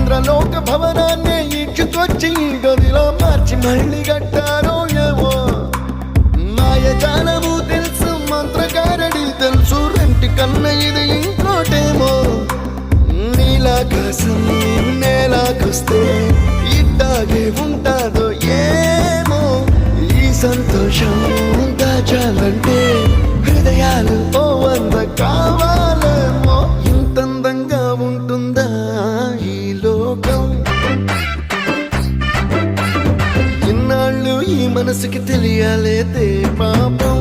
ఇంద్రలోక భవనాన్ని ఈడ్చుకొచ్చి గదిలో మార్చి మళ్ళీ కట్టారో ఏమో మాయజాలము తెలుసు మంత్రగారడి తెలుసు రెంటి కన్న ఇది ఇంకోటేమో నీలాకాశం నేలాకొస్తే ఇట్టాగే ఉంటాదో ఏమో ఈ సంతోషం దాచాలంటే హృదయాలు ఓ వంద కావాలేమో ఇంతందంగా ఉంటుందా ఈ లోకం ఇన్నాళ్ళు ఈ మనసుకి తెలియాలేదే పాపం